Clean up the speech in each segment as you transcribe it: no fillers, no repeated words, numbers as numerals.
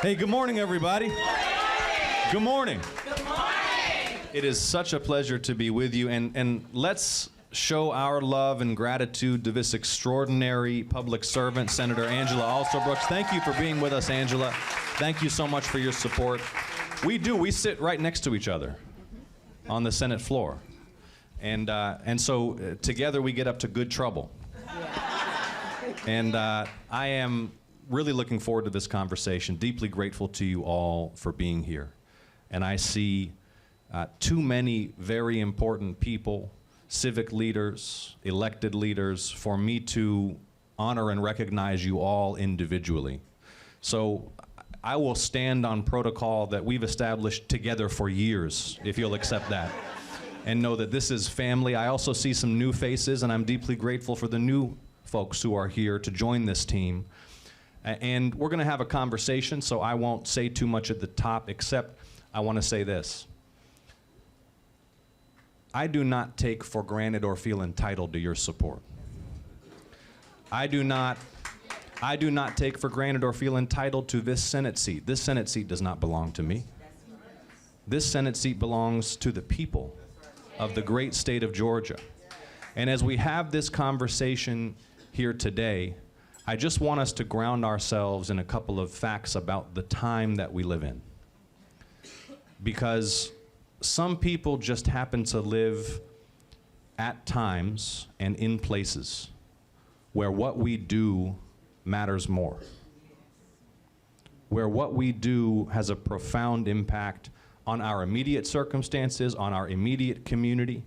Hey, good morning, everybody. Good morning. Good morning. It is such a pleasure to be with you, and let's show our love and gratitude to this extraordinary public servant, Senator Angela Alsobrooks. Thank you for being with us, Angela. Thank you so much for your support. We sit right next to each other on the Senate floor. And so together we get up to good trouble. And I am really looking forward to this conversation, deeply grateful to you all for being here. And I see too many very important people, civic leaders, elected leaders, for me to honor and recognize you all individually. So I will stand on protocol that we've established together for years, if you'll accept that, and know that this is family. I also see some new faces, and I'm deeply grateful for the new folks who are here to join this team. And we're going to have a conversation, so I won't say too much at the top, except I want to say this. I do not take for granted or feel entitled to your support. I do not take for granted or feel entitled to this Senate seat. This Senate seat does not belong to me. This Senate seat belongs to the people of the great state of Georgia. And as we have this conversation here today, I just want us to ground ourselves in a couple of facts about the time that we live in. Because some people just happen to live at times and in places where what we do matters more, where what we do has a profound impact on our immediate circumstances, on our immediate community,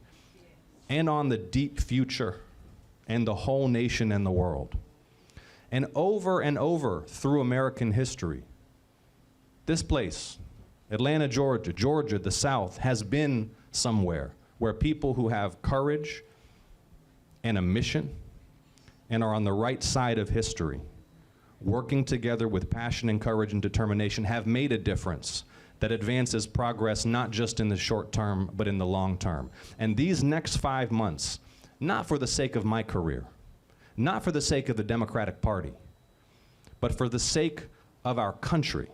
and on the deep future and the whole nation and the world. And over through American history, this place, Atlanta, Georgia, the South, has been somewhere where people who have courage and a mission and are on the right side of history, working together with passion and courage and determination, have made a difference that advances progress not just in the short term, but in the long term. And these next 5 months, not for the sake of my career, not for the sake of the Democratic Party, but for the sake of our country,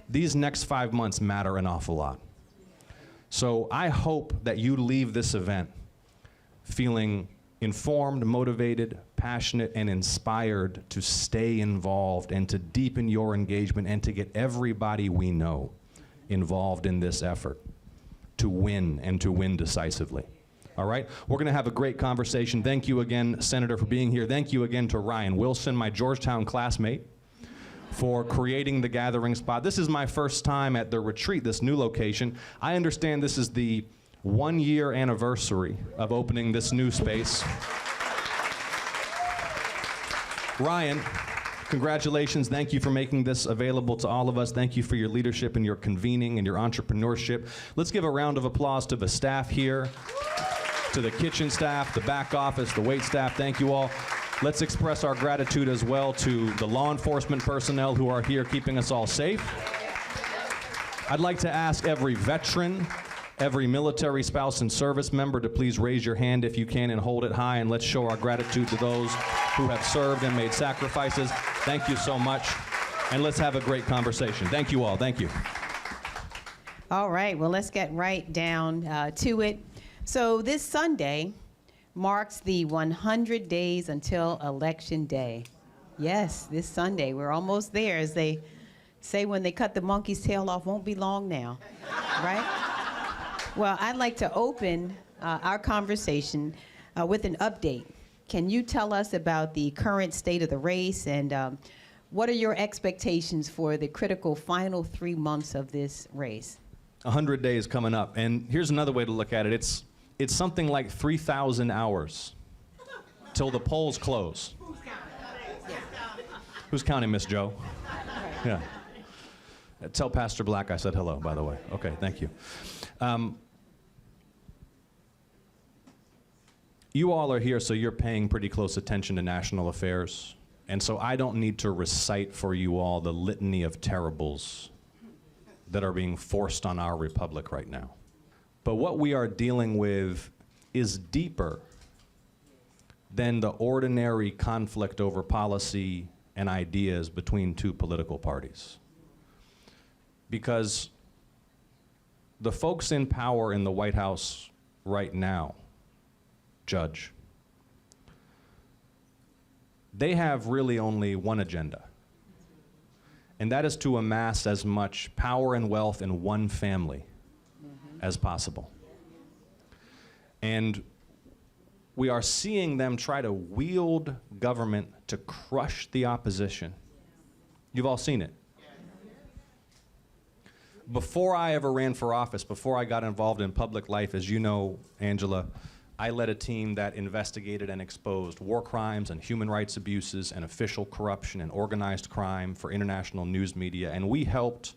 these next 5 months matter an awful lot. So I hope that you leave this event feeling informed, motivated, passionate, and inspired to stay involved and to deepen your engagement and to get everybody we know involved in this effort to win and to win decisively. All right? We're going to have a great conversation. Thank you again, Senator, for being here. Thank you again to Ryan Wilson, my Georgetown classmate, for creating the gathering spot. This is my first time at the retreat, this new location. I understand this is the 1-year anniversary of opening this new space. Ryan, congratulations. Thank you for making this available to all of us. Thank you for your leadership and your convening and your entrepreneurship. Let's give a round of applause to the staff here, to the kitchen staff, the back office, the wait staff. Thank you all. Let's express our gratitude as well to the law enforcement personnel who are here keeping us all safe. I'd like to ask every veteran, every military spouse and service member to please raise your hand if you can and hold it high, and let's show our gratitude to those who have served and made sacrifices. Thank you so much, and let's have a great conversation. Thank you all. Thank you. All right, well, let's get right down to it. So this Sunday marks the 100 days until Election Day. Yes, this Sunday. We're almost there. As they say, when they cut the monkey's tail off, won't be long now, right? Well, I'd like to open our conversation with an update. Can you tell us about the current state of the race, and what are your expectations for the critical final 3 months of this race? 100 days coming up, and here's another way to look at it. It's something like 3,000 hours till the polls close. Who's counting, Miss Joe? Yeah. Tell Pastor Black I said hello, by the way. Okay, thank you. You all are here, so you're paying pretty close attention to national affairs. And so I don't need to recite for you all the litany of terribles that are being forced on our republic right now. But what we are dealing with is deeper than the ordinary conflict over policy and ideas between two political parties. Because the folks in power in the White House right now, Judge, they have really only one agenda, and that is to amass as much power and wealth in one family as possible. And we are seeing them try to wield government to crush the opposition. You've all seen it. Before I ever ran for office, before I got involved in public life, as you know, Angela, I led a team that investigated and exposed war crimes and human rights abuses and official corruption and organized crime for international news media, and we helped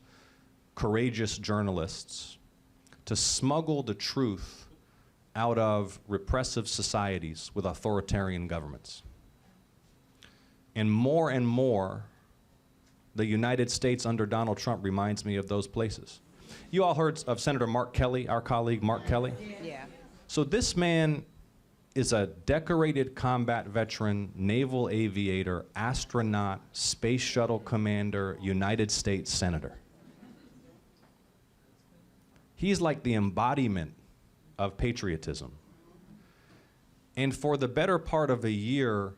courageous journalists to smuggle the truth out of repressive societies with authoritarian governments. And more, the United States under Donald Trump reminds me of those places. You all heard of Senator Mark Kelly, our colleague Mark Kelly? Yeah. So this man is a decorated combat veteran, naval aviator, astronaut, space shuttle commander, United States senator. He's like the embodiment of patriotism. And for the better part of a year,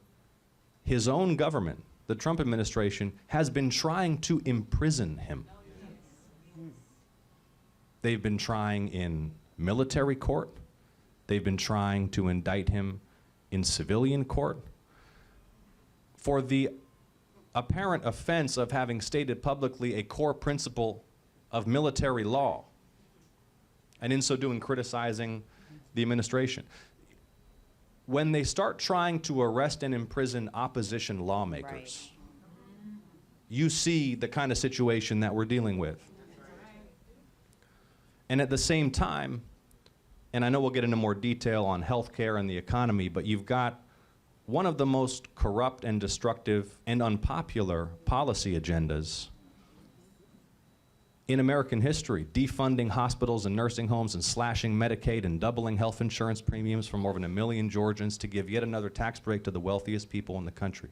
his own government, the Trump administration, has been trying to imprison him. They've been trying in military court. They've been trying to indict him in civilian court for the apparent offense of having stated publicly a core principle of military law, and in so doing criticizing the administration. When they start trying to arrest and imprison opposition lawmakers, you see the kind of situation that we're dealing with. And at the same time, and I know we'll get into more detail on healthcare and the economy, but you've got one of the most corrupt and destructive and unpopular policy agendas in American history, defunding hospitals and nursing homes and slashing Medicaid and doubling health insurance premiums for more than 1 million Georgians to give yet another tax break to the wealthiest people in the country.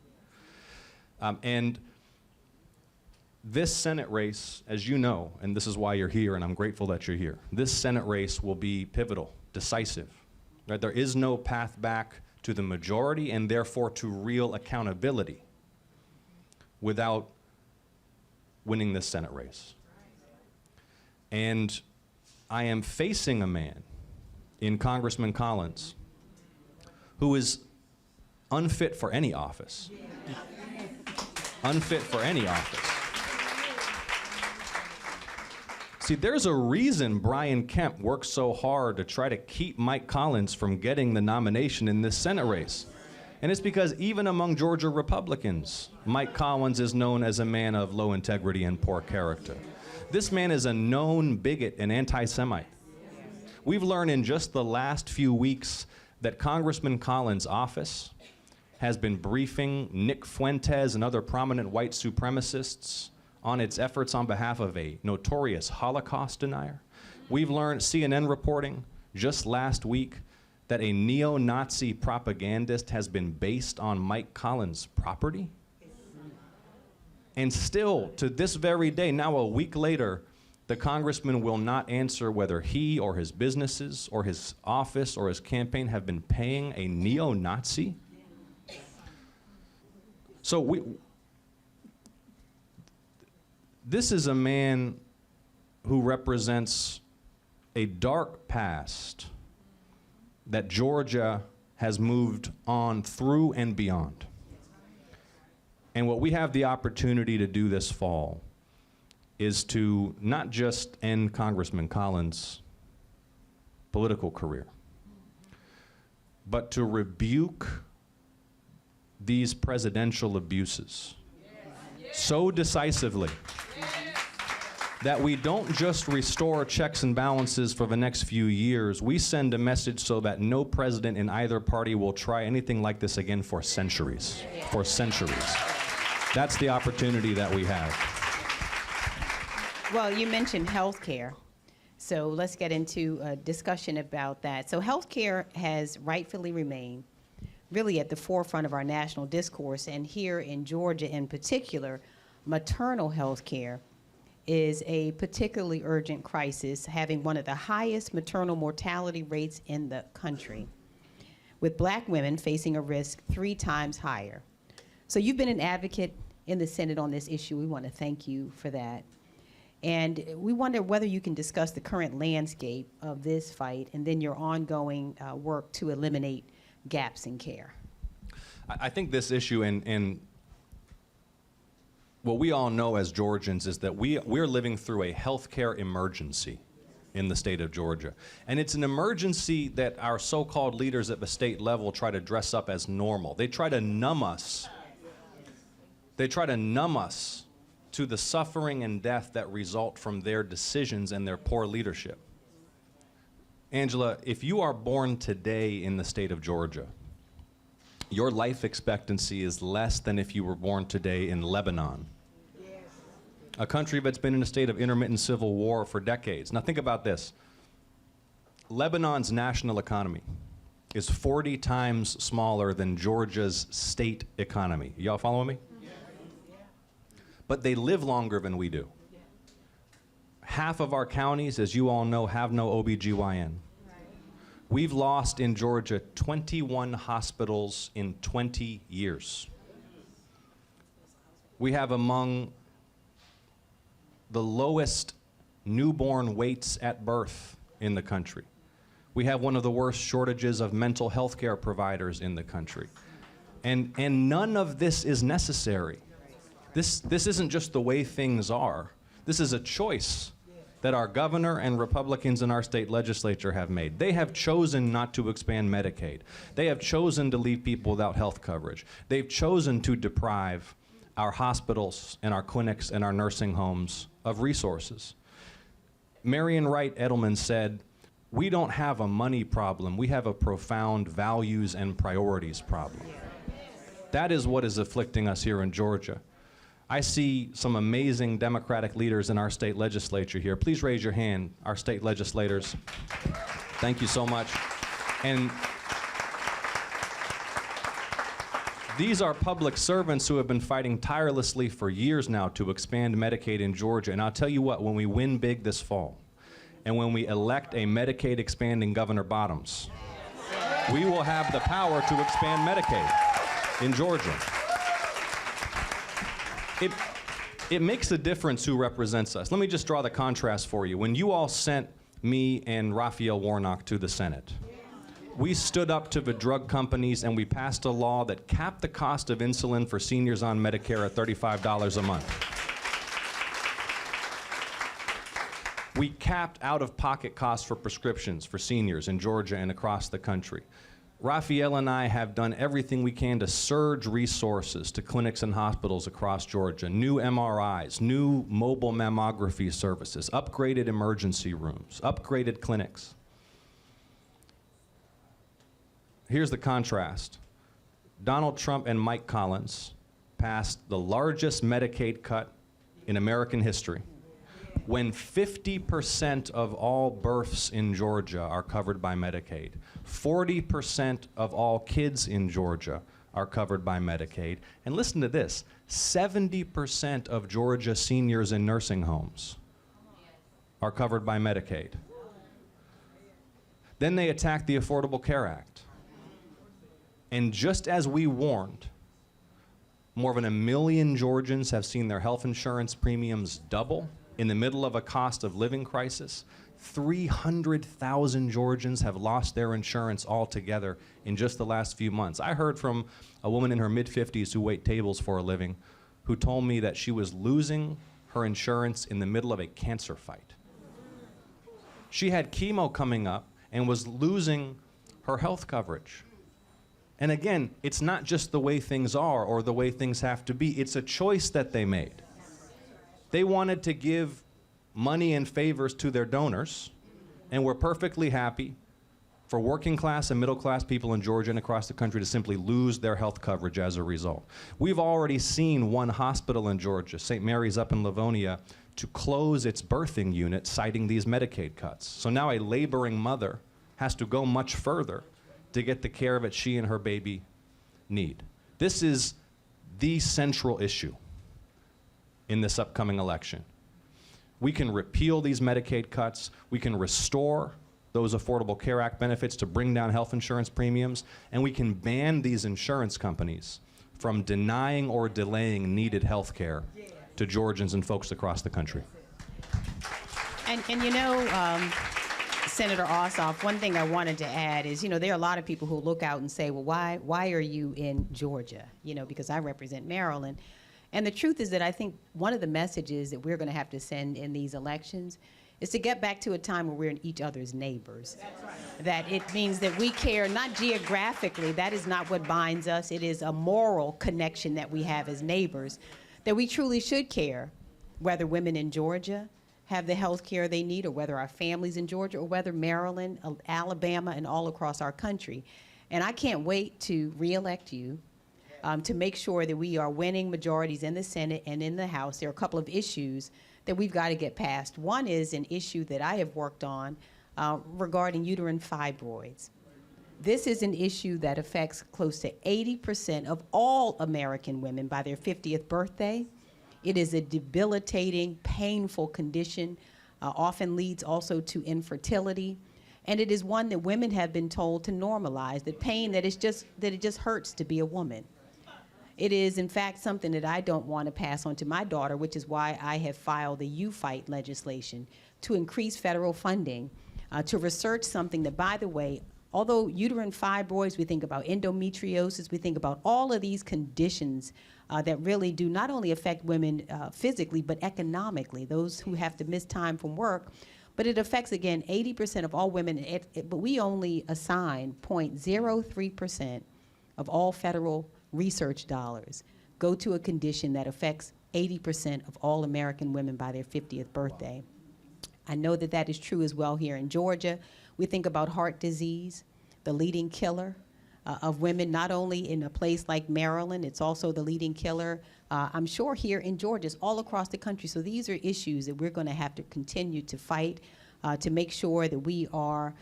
And this Senate race, as you know, and this is why you're here, and I'm grateful that you're here, this Senate race will be pivotal, decisive. Right? There is no path back to the majority and therefore to real accountability without winning this Senate race. And I am facing a man in Congressman Collins who is unfit for any office. Unfit for any office. See, there's a reason Brian Kemp worked so hard to try to keep Mike Collins from getting the nomination in this Senate race. And it's because even among Georgia Republicans, Mike Collins is known as a man of low integrity and poor character. This man is a known bigot and anti-Semite. We've learned in just the last few weeks that Congressman Collins' office has been briefing Nick Fuentes and other prominent white supremacists on its efforts on behalf of a notorious Holocaust denier. We've learned, CNN reporting just last week, that a neo-Nazi propagandist has been based on Mike Collins' property. And still, to this very day, now a week later, the congressman will not answer whether he or his businesses or his office or his campaign have been paying a neo-Nazi. So this is a man who represents a dark past that Georgia has moved on through and beyond. And what we have the opportunity to do this fall is to not just end Congressman Collins' political career, but to rebuke these presidential abuses so decisively that we don't just restore checks and balances for the next few years, we send a message so that no president in either party will try anything like this again for centuries. For centuries. That's the opportunity that we have. Well, you mentioned health care. So let's get into a discussion about that. So health care has rightfully remained really at the forefront of our national discourse. And here in Georgia in particular, maternal health care is a particularly urgent crisis, having one of the highest maternal mortality rates in the country, with Black women facing a risk 3 times higher. So you've been an advocate in the Senate on this issue. We want to thank you for that. And we wonder whether you can discuss the current landscape of this fight and then your ongoing work to eliminate gaps in care. I think this issue and what we all know as Georgians is that we're living through a healthcare emergency in the state of Georgia. And it's an emergency that our so-called leaders at the state level try to dress up as normal. They try to numb us. They try to numb us to the suffering and death that result from their decisions and their poor leadership. Angela, if you are born today in the state of Georgia, your life expectancy is less than if you were born today in Lebanon, a country that's been in a state of intermittent civil war for decades. Now think about this. Lebanon's national economy is 40 times smaller than Georgia's state economy. Y'all follow me? But they live longer than we do. Half of our counties, as you all know, have no OBGYN. We've lost in Georgia 21 hospitals in 20 years. We have among the lowest newborn weights at birth in the country. We have one of the worst shortages of mental health care providers in the country. And none of this is necessary. This isn't just the way things are. This is a choice that our governor and Republicans in our state legislature have made. They have chosen not to expand Medicaid. They have chosen to leave people without health coverage. They've chosen to deprive our hospitals and our clinics and our nursing homes of resources. Marian Wright Edelman said, "We don't have a money problem, we have a profound values and priorities problem." That is what is afflicting us here in Georgia. I see some amazing Democratic leaders in our state legislature here. Please raise your hand, our state legislators. Thank you so much. And these are public servants who have been fighting tirelessly for years now to expand Medicaid in Georgia. And I'll tell you what, when we win big this fall, and when we elect a Medicaid expanding Governor Bottoms, we will have the power to expand Medicaid in Georgia. It makes a difference who represents us. Let me just draw the contrast for you. When you all sent me and Raphael Warnock to the Senate, we stood up to the drug companies and we passed a law that capped the cost of insulin for seniors on Medicare at $35 a month. We capped out-of-pocket costs for prescriptions for seniors in Georgia and across the country. Raphael and I have done everything we can to surge resources to clinics and hospitals across Georgia, new MRIs, new mobile mammography services, upgraded emergency rooms, upgraded clinics. Here's the contrast. Donald Trump and Mike Collins passed the largest Medicaid cut in American history, when 50% of all births in Georgia are covered by Medicaid. 40% of all kids in Georgia are covered by Medicaid. And listen to this, 70% of Georgia seniors in nursing homes are covered by Medicaid. Then they attacked the Affordable Care Act. And just as we warned, more than 1 million Georgians have seen their health insurance premiums double in the middle of a cost of living crisis. 300,000 Georgians have lost their insurance altogether in just the last few months. I heard from a woman in her mid-50s who wait tables for a living who told me that she was losing her insurance in the middle of a cancer fight. She had chemo coming up and was losing her health coverage. And again, it's not just the way things are or the way things have to be, it's a choice that they made. They wanted to give money and favors to their donors, and were perfectly happy for working class and middle class people in Georgia and across the country to simply lose their health coverage as a result. We've already seen one hospital in Georgia, St. Mary's up in Livonia, to close its birthing unit citing these Medicaid cuts. So now a laboring mother has to go much further to get the care that she and her baby need. This is the central issue in this upcoming election. We can repeal these Medicaid cuts. We can restore those Affordable Care Act benefits to bring down health insurance premiums. And we can ban these insurance companies from denying or delaying needed health care to Georgians and folks across the country. And you know, Senator Ossoff, one thing I wanted to add is, you know, there are a lot of people who look out and say, well, why are you in Georgia? You know, because I represent Maryland. And the truth is that I think one of the messages that we're going to have to send in these elections is to get back to a time where we're in each other's neighbors. That's right. That it means that we care not geographically, that is not what binds us, it is a moral connection that we have as neighbors, that we truly should care whether women in Georgia have the health care they need, or whether our families in Georgia, or whether Maryland, Alabama, and all across our country. And I can't wait to re-elect you to make sure that we are winning majorities in the Senate and in the House. There are a couple of issues that we've got to get past. One is an issue that I have worked on regarding uterine fibroids. This is an issue that affects close to 80% of all American women by their 50th birthday. It is a debilitating, painful condition, often leads also to infertility. And it is one that women have been told to normalize, that pain that it just hurts to be a woman. It is, in fact, something that I don't want to pass on to my daughter, which is why I have filed the Unfit legislation to increase federal funding to research something that, by the way, although uterine fibroids, we think about endometriosis, we think about all of these conditions that really do not only affect women physically, but economically, those who have to miss time from work. But it affects, again, 80% of all women, but we only assign 0.03% of all federal research dollars go to a condition that affects 80% of all American women by their 50th birthday. I know that that is true as well here in Georgia. We think about heart disease, the leading killer of women, not only in a place like Maryland, it's also the leading killer, I'm sure here in Georgia, it's all across the country. So these are issues that we're going to have to continue to fight to make sure that we are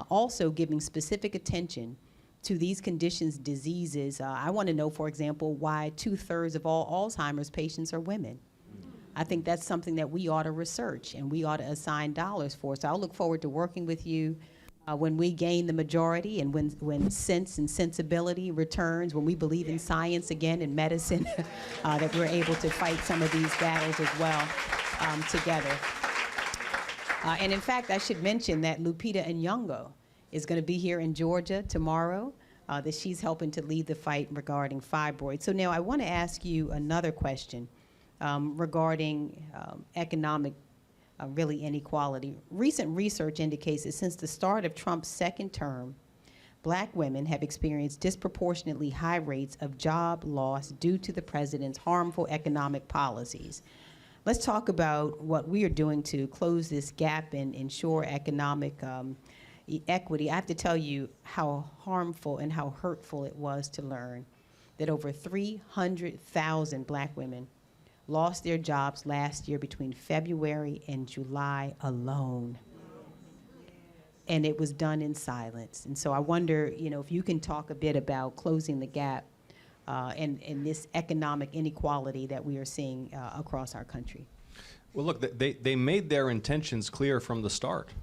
also giving specific attention to these conditions, diseases. I want to know, for example, why 2/3 of all Alzheimer's patients are women. I think that's something that we ought to research and we ought to assign dollars for. So I'll look forward to working with you when we gain the majority and when sense and sensibility returns, when we believe in science again and medicine, that we're able to fight some of these battles as well together. And in fact, I should mention that Lupita Nyong'o is going to be here in Georgia tomorrow, that she's helping to lead the fight regarding fibroids. So now I want to ask you another question regarding economic really inequality. Recent research indicates that since the start of Trump's second term, Black women have experienced disproportionately high rates of job loss due to the president's harmful economic policies. Let's talk about what we are doing to close this gap and ensure economic equity. I have to tell you how harmful and how hurtful it was to learn that over 300,000 Black women lost their jobs last year between February and July alone. And it was done in silence. And so I wonder, you know, if you can talk a bit about closing the gap and this economic inequality that we are seeing across our country. Well, look, they made their intentions clear from the start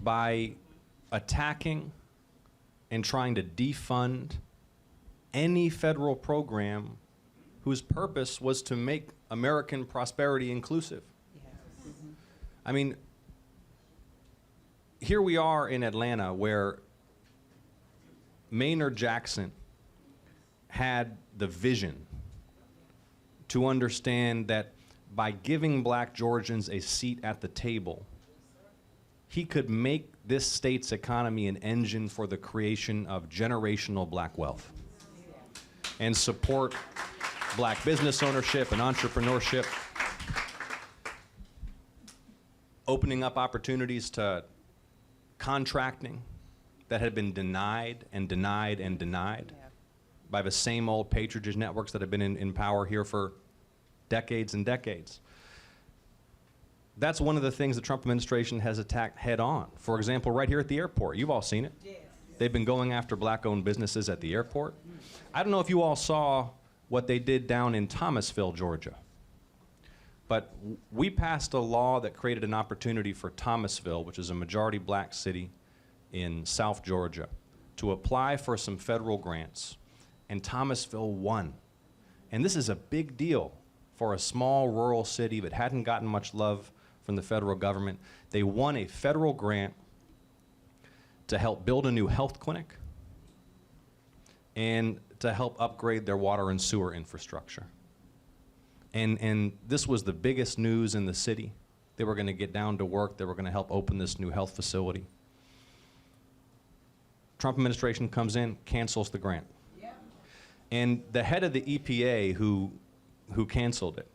by attacking and trying to defund any federal program whose purpose was to make American prosperity inclusive. Yeah. Mm-hmm. I mean, here we are in Atlanta where Maynard Jackson had the vision to understand that by giving Black Georgians a seat at the table, he could make this state's economy an engine for the creation of generational Black wealth and support Black business ownership and entrepreneurship, opening up opportunities to contracting that had been denied and denied and denied by the same old patronage networks that have been in power here for decades and decades. That's one of the things the Trump administration has attacked head on. For example, right here at the airport, you've all seen it. They've been going after Black-owned businesses at the airport. I don't know if you all saw what they did down in Thomasville, Georgia, But we passed a law that created an opportunity for Thomasville, which is a majority black city in South Georgia, to apply for some federal grants. And Thomasville won. And this is a big deal for a small rural city that hadn't gotten much love from the federal government. They won a federal grant to help build a new health clinic and to help upgrade their water and sewer infrastructure. And this was the biggest news in the city. They were going to get down to work. They were going to help open this new health facility. Trump administration comes in, cancels the grant. Yep. And the head of the EPA who canceled it,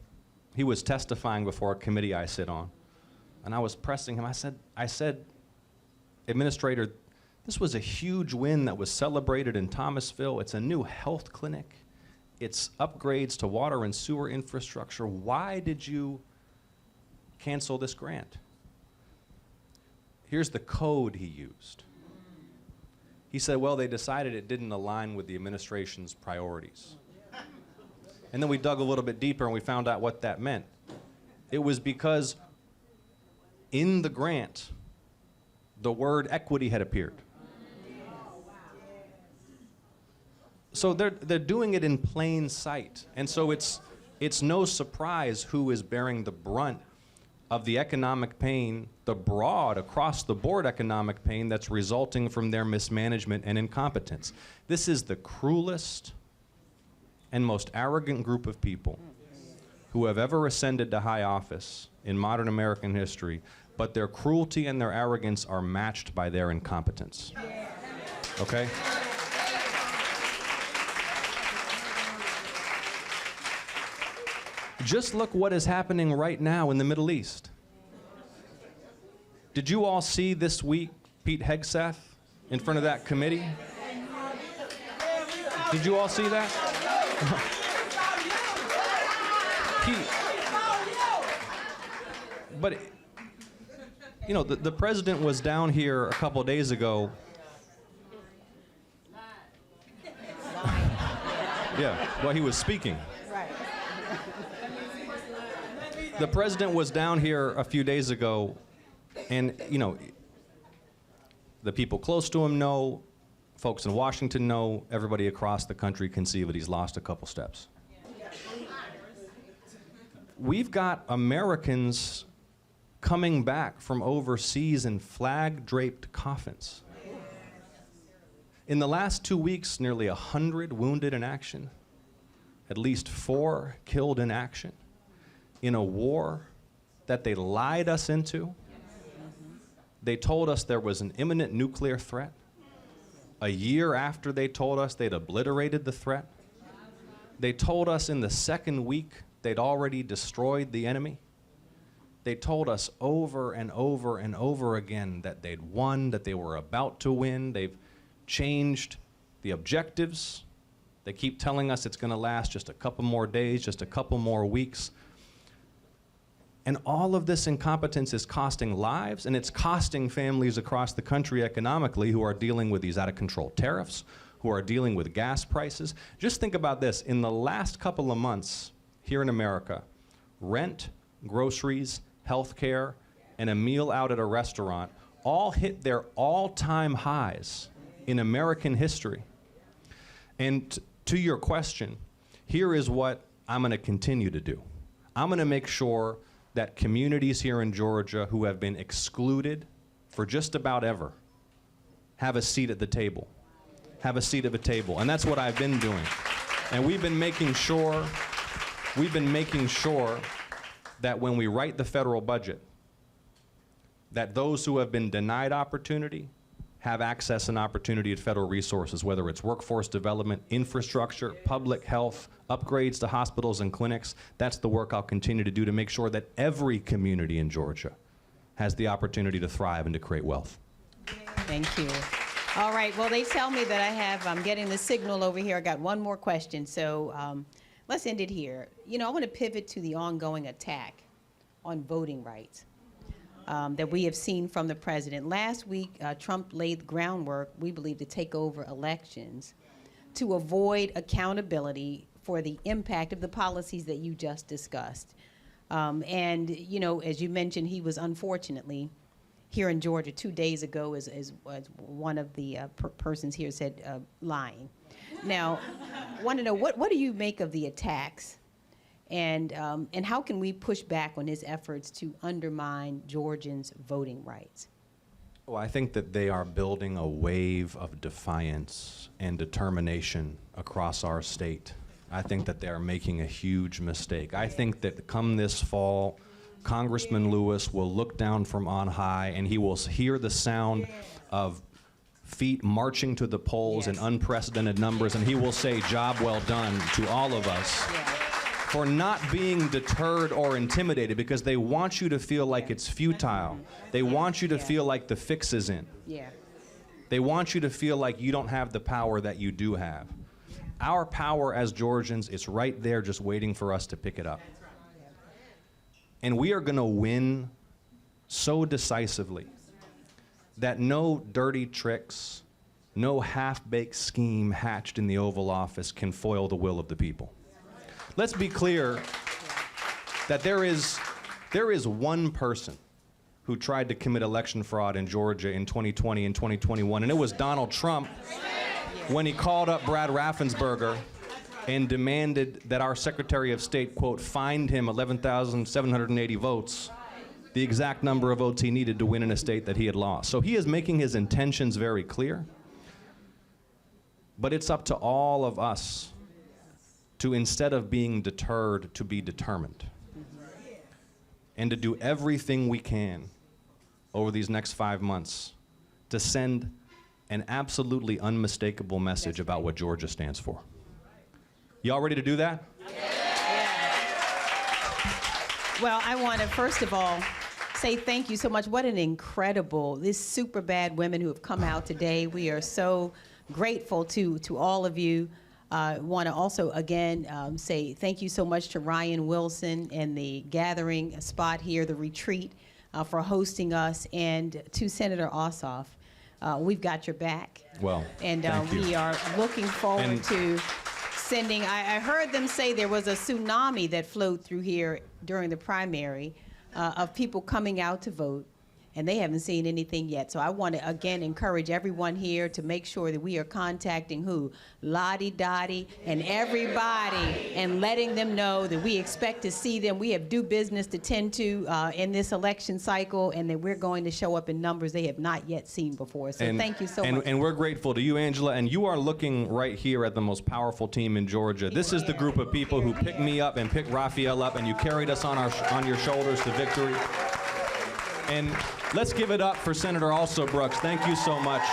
he was testifying before a committee I sit on. And I was pressing him. I said, Administrator, this was a huge win that was celebrated in Thomasville. It's a new health clinic. It's upgrades to water and sewer infrastructure. Why did you cancel this grant? Here's the code he used. He said, well, they decided it didn't align with the administration's priorities. And then we dug a little bit deeper and we found out what that meant. It was because in the grant, the word equity had appeared. So they're doing it in plain sight. And so it's no surprise who is bearing the brunt of the economic pain, the broad, across-the-board economic pain that's resulting from their mismanagement and incompetence. This is the cruelest and most arrogant group of people who have ever ascended to high office in modern American history, but their cruelty and their arrogance are matched by their incompetence. Okay? Just look what is happening right now in the Middle East. Did you all see this week Pete Hegseth in front of that committee? Did you all see that? But, you know, the president was down here a couple days ago. Yeah, well, he was speaking. The president was down here a few days ago, and, you know, the people close to him know, folks in Washington know, everybody across the country can see that he's lost a couple steps. We've got Americans coming back from overseas in flag-draped coffins. In the last 2 weeks, nearly 100 wounded in action, at least 4 killed in action, in a war that they lied us into. They told us there was an imminent nuclear threat. A year after they told us they'd obliterated the threat. They told us in the second week they'd already destroyed the enemy. They told us over and over and over again that they'd won, that they were about to win. They've changed the objectives. They keep telling us it's going to last just a couple more days, just a couple more weeks. And all of this incompetence is costing lives, and it's costing families across the country economically who are dealing with these out-of-control tariffs, who are dealing with gas prices. Just think about this. In the last couple of months here in America, rent, groceries, health care, and a meal out at a restaurant all hit their all-time highs in American history. And to your question, here is what I'm going to continue to do. I'm going to make sure that communities here in Georgia who have been excluded for just about ever have a seat at the table. Have a seat at the table. And that's what I've been doing. And we've been making sure that when we write the federal budget, that those who have been denied opportunity have access and opportunity to federal resources, whether it's workforce development, infrastructure, public health, upgrades to hospitals and clinics. That's the work I'll continue to do to make sure that every community in Georgia has the opportunity to thrive and to create wealth. Thank you. All right, well, they tell me that I'm getting the signal over here. I got one more question, so let's end it here. You know, I want to pivot to the ongoing attack on voting rights that we have seen from the president. Last week, Trump laid the groundwork, we believe, to take over elections to avoid accountability for the impact of the policies that you just discussed. And, you know, as you mentioned, he was unfortunately here in Georgia 2 days ago, as one of the persons here said, lying. Now, I want to know, what do you make of the attacks? And how can we push back on his efforts to undermine Georgians' voting rights? Well, I think that they are building a wave of defiance and determination across our state. I think that they are making a huge mistake. I think that come this fall, Congressman Lewis will look down from on high and he will hear the sound of feet marching to the polls in unprecedented numbers, and he will say, "Job well done" to all of us for not being deterred or intimidated, because they want you to feel like it's futile. They want you to feel like the fix is in. They want you to feel like you don't have the power that you do have. Our power as Georgians is right there just waiting for us to pick it up. And we are going to win so decisively that no dirty tricks, no half-baked scheme hatched in the Oval Office can foil the will of the people. Let's be clear that there is one person who tried to commit election fraud in Georgia in 2020 and 2021, and it was Donald Trump when he called up Brad Raffensperger and demanded that our Secretary of State, quote, find him 11,780 votes, the exact number of votes he needed to win in a state that he had lost. So he is making his intentions very clear, but it's up to all of us to, instead of being deterred, to be determined, and to do everything we can over these next 5 months to send an absolutely unmistakable message about what Georgia stands for. Y'all ready to do that? Well, I want to first of all say thank you so much. What an incredible, these super bad women who have come out today. We are so grateful to all of you. Want to also, again, say thank you so much to Ryan Wilson and the gathering spot here, the retreat, for hosting us, and to Senator Ossoff. We've got your back. Well, and thank you. we are looking forward to sending, I heard them say there was a tsunami that flowed through here during the primary of people coming out to vote, and they haven't seen anything yet. So I want to, again, encourage everyone here to make sure that we are contacting who? Lottie Dottie and everybody, and letting them know that we expect to see them. We have due business to tend to in this election cycle, and that we're going to show up in numbers they have not yet seen before. So thank you so much. And we're grateful to you, Angela, and you are looking right here at the most powerful team in Georgia. This is the group of people who picked me up and picked Raphael up, and you carried us on your shoulders to victory. And let's give it up for Senator Also Brooks. Thank you so much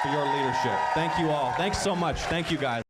for your leadership. Thank you all. Thanks so much. Thank you, guys.